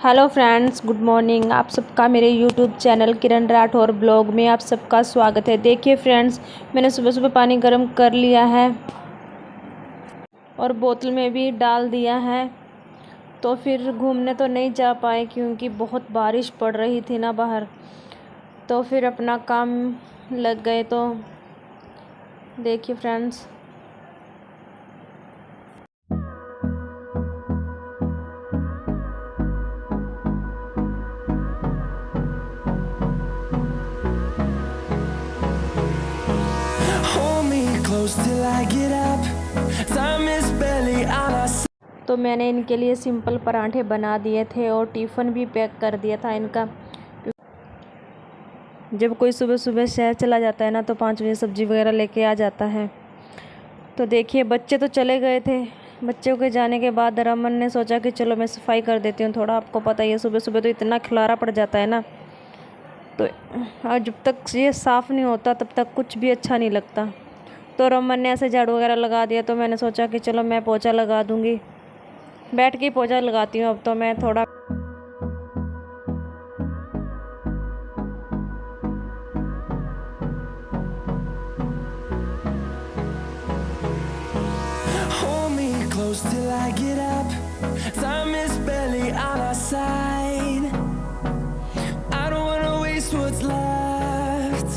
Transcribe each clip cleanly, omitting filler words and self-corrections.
Hello friends, good morning. आप सबका मेरे यूट्यूब चैनल किरण राठौर ब्लॉग में आप सबका स्वागत है। देखिए फ्रेंड्स, मैंने सुबह सुबह पानी गर्म कर लिया है और बोतल में भी डाल दिया है। तो फिर घूमने तो नहीं जा पाए क्योंकि बहुत बारिश पड़ रही थी ना बाहर। तो फिर अपना काम लग गए। तो देखिए friends, till I get up. Time is barely on our side. तो मैंने इनके लिए सिंपल पराठे बना दिए थे और टिफ़िन भी पैक कर दिया था इनका। जब कोई सुबह सुबह शहर चला जाता है ना तो 5 बजे सब्ज़ी वगैरह लेके आ जाता है। तो देखिए, बच्चे तो चले गए थे। बच्चों के जाने के बाद रमन ने सोचा कि चलो मैं सफाई कर देती हूँ थोड़ा। आपको पता ही है, सुबह सुबह तो इतना खिलारा पड़ जाता है ना। तो और जब तक ये साफ़ नहीं होता तब तक कुछ भी अच्छा नहीं लगता। तो रमन ने ऐसे झाड़ू वगैरह लगा दिया। तो मैंने सोचा कि चलो मैं पोछा लगा दूँगी। बैठ के ही पोछा लगाती हूँ अब तो मैं थोड़ा। Hold me close till I get up. Time is barely on our side. I don't wanna waste what's left.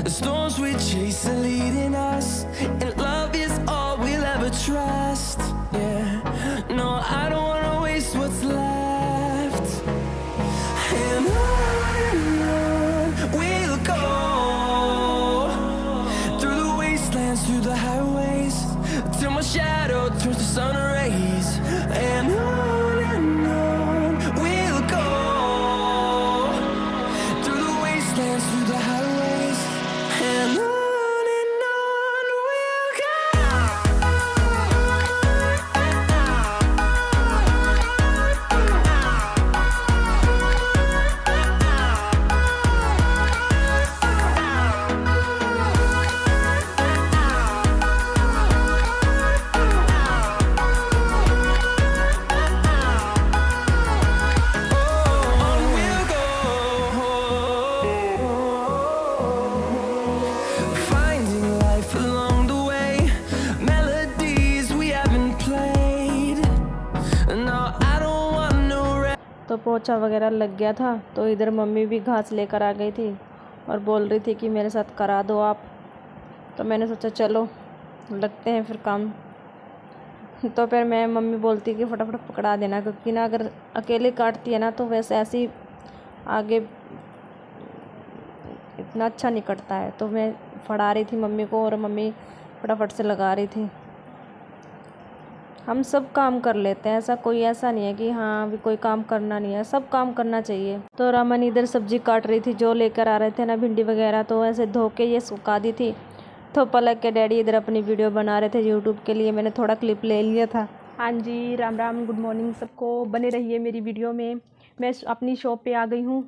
The storms we chase are leading us, and love is all we'll ever trust. Yeah, no, I don't wanna waste what's left. And on we'll go, through the wastelands, through the highways, till my shadow turns to sun rays. And on we'll go, through the wastelands, through the highways, and on we'll go. On we'll go, finding life along the way, melodies we haven't played. No, I don't want no rest. तो पोछा वगैरह लग गया था। तो इधर mummy भी घास लेकर आ गई थी और बोल रही थी कि मेरे साथ करा दो आप। तो मैंने सोचा चलो लगते हैं फिर काम। तो फिर मैं मम्मी बोलती कि फटाफट पकड़ा देना, क्योंकि ना अगर अकेले काटती है ना तो वैसे ऐसे ही आगे इतना अच्छा नहीं कटता है। तो मैं फड़ा रही थी मम्मी को और मम्मी फटाफट से लगा रही थी। हम सब काम कर लेते हैं, ऐसा नहीं है कि हाँ अभी कोई काम करना नहीं है, सब काम करना चाहिए। तो रमन इधर सब्जी काट रही थी, जो लेकर आ रहे थे ना भिंडी वगैरह, तो ऐसे धो के ये सुखा दी थी। तो पलक के डैडी इधर अपनी वीडियो बना रहे थे यूट्यूब के लिए। मैंने थोड़ा क्लिप ले लिया था। हाँ जी, राम राम, गुड मॉर्निंग सबको। बने रहिए मेरी वीडियो में। मैं अपनी शॉप पे आ गई हूँ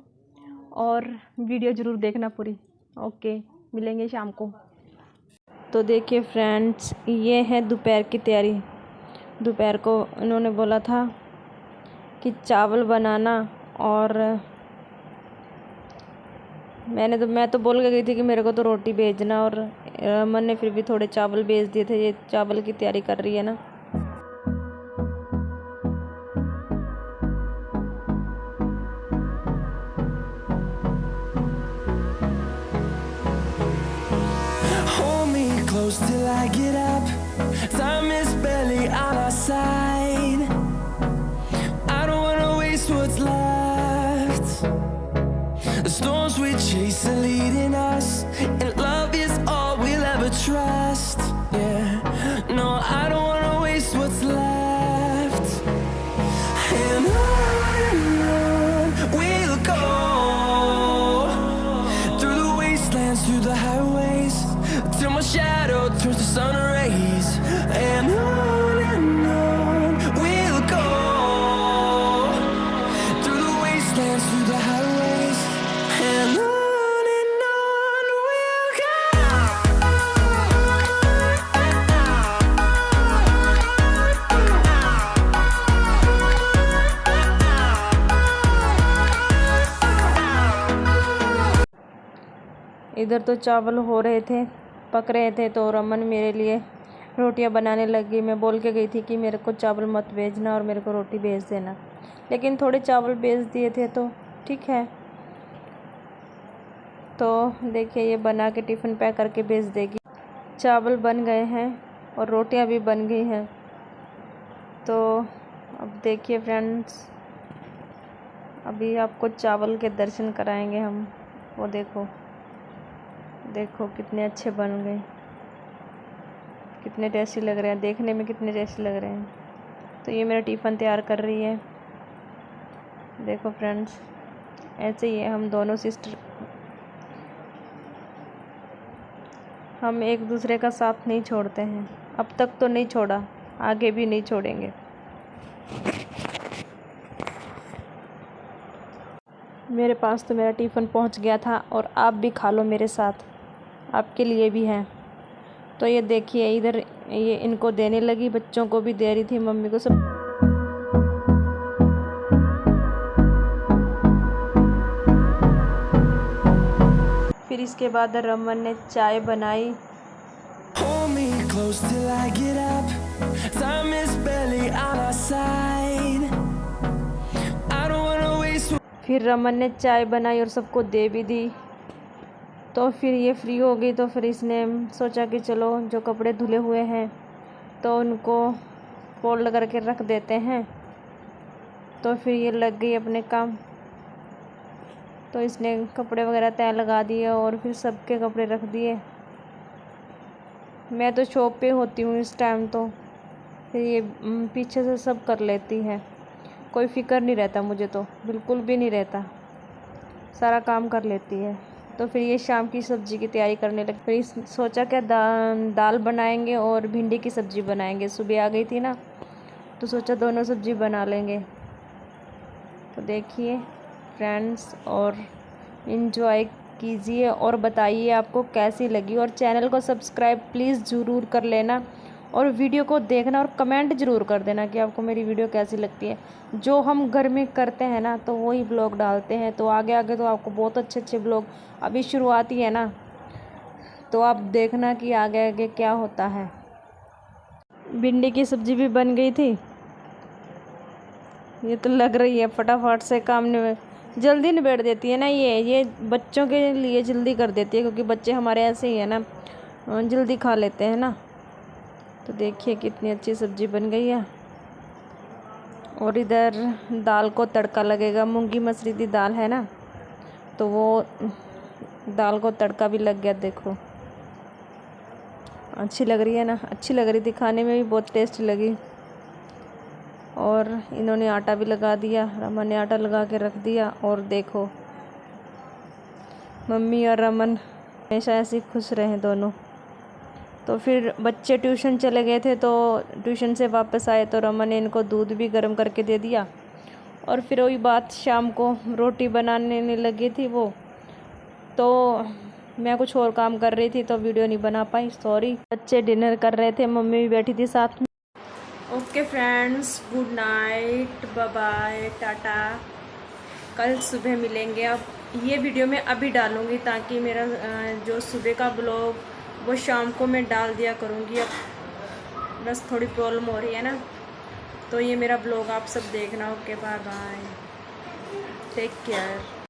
और वीडियो ज़रूर देखना पूरी। ओके, मिलेंगे शाम को। तो देखिए फ्रेंड्स, ये है दोपहर की तैयारी। दोपहर को इन्होंने बोला था कि चावल बनाना, और मैं तो बोल के गई थी कि मेरे को तो रोटी भेजना, और रमन ने फिर भी थोड़े चावल भेज दिए थे। ये चावल की तैयारी कर रही है ना। Hold me close till I get up. Time is barely on our side. I don't wanna waste what's left. The storms we chase are leading us, and love is all we'll ever trust. Yeah, no, I don't wanna waste what's left. And on we'll go, through the wastelands, through the highways, till my shadow turns to sun rays. And on we'll go, through the wastelands, through the highways, and on we'll go. इधर तो चावल हो रहे थे, पक रहे थे, तो रमन मेरे लिए रोटियां बनाने लगी। मैं बोल के गई थी कि मेरे को चावल मत भेजना और मेरे को रोटी भेज देना, लेकिन थोड़े चावल भेज दिए थे तो ठीक है। तो देखिए ये बना के टिफ़िन पैक करके भेज देगी। चावल बन गए हैं और रोटियां भी बन गई हैं। तो अब देखिए फ्रेंड्स, अभी आपको चावल के दर्शन कराएंगे हम। वो देखो देखो कितने अच्छे बन गए, कितने टेस्टी लग रहे हैं, देखने में कितने टेस्टी लग रहे हैं। तो ये मेरा टिफ़िन तैयार कर रही है। देखो फ्रेंड्स, ऐसे ही है हम दोनों सिस्टर, हम एक दूसरे का साथ नहीं छोड़ते हैं। अब तक तो नहीं छोड़ा, आगे भी नहीं छोड़ेंगे। मेरे पास तो मेरा टिफ़िन पहुंच गया था और आप भी खा लो मेरे साथ, आपके लिए भी है। तो ये देखिए इधर ये इनको देने लगी, बच्चों को भी दे रही थी, मम्मी को, सब। फिर इसके बाद रमन ने चाय बनाई। Hold me close till I get up. Time is barely on our side. I don't wanna waste. फिर रमन ने चाय बनाई और सबको दे भी दी। तो फिर ये फ्री हो गई, तो फिर इसने सोचा कि चलो जो कपड़े धुले हुए हैं तो उनको फोल्ड करके रख देते हैं। तो फिर ये लग गई अपने काम। तो इसने कपड़े वगैरह तय लगा दिए और फिर सबके कपड़े रख दिए। मैं तो शॉप पे होती हूँ इस टाइम, तो फिर ये पीछे से सब कर लेती है। कोई फ़िक्र नहीं रहता मुझे, तो बिल्कुल भी नहीं रहता, सारा काम कर लेती है। तो फिर ये शाम की सब्ज़ी की तैयारी करने लगी। फिर सोचा क्या दाल बनाएंगे और भिंडी की सब्ज़ी बनाएंगे। सुबह आ गई थी ना, तो सोचा दोनों सब्ज़ी बना लेंगे। तो देखिए फ्रेंड्स, और इन्जॉय कीजिए और बताइए आपको कैसी लगी, और चैनल को सब्सक्राइब प्लीज़ ज़रूर कर लेना, और वीडियो को देखना और कमेंट ज़रूर कर देना कि आपको मेरी वीडियो कैसी लगती है। जो हम घर में करते हैं ना, तो वही ब्लॉग डालते हैं। तो आगे आगे तो आपको बहुत अच्छे अच्छे ब्लॉग, अभी शुरुआती है ना, तो आप देखना कि आगे आगे क्या होता है। भिंडी की सब्ज़ी भी बन गई थी। ये तो लग रही है फटाफट से काम जल्दी निबेड़ देती है ना। ये बच्चों के लिए जल्दी कर देती है, क्योंकि बच्चे हमारे ऐसे ही है ना, जल्दी खा लेते हैं ना। तो देखिए कितनी अच्छी सब्ज़ी बन गई है। और इधर दाल को तड़का लगेगा, मूंगी मसरी की दाल है ना, तो वो दाल को तड़का भी लग गया। देखो अच्छी लग रही है ना, अच्छी लग रही थी, खाने में भी बहुत टेस्टी लगी। और इन्होंने आटा भी लगा दिया, रमन ने आटा लगा के रख दिया। और देखो मम्मी और रमन हमेशा ऐसे खुश रहे दोनों। तो फिर बच्चे ट्यूशन चले गए थे, तो ट्यूशन से वापस आए तो रमन ने इनको दूध भी गर्म करके दे दिया। और फिर वही बात, शाम को रोटी बनाने लगी थी वो, तो मैं कुछ और काम कर रही थी तो वीडियो नहीं बना पाई, सॉरी। बच्चे डिनर कर रहे थे, मम्मी भी बैठी थी साथ में। Okay friends, good night, bye bye, tata. कल सुबह मिलेंगे। अब ये वीडियो मैं अभी डालूँगी, ताकि मेरा जो सुबह का ब्लॉग वो शाम को मैं डाल दिया करूँगी। अब बस थोड़ी प्रॉब्लम हो रही है ना, तो ये मेरा ब्लॉग आप सब देखना। Okay bye bye, take care.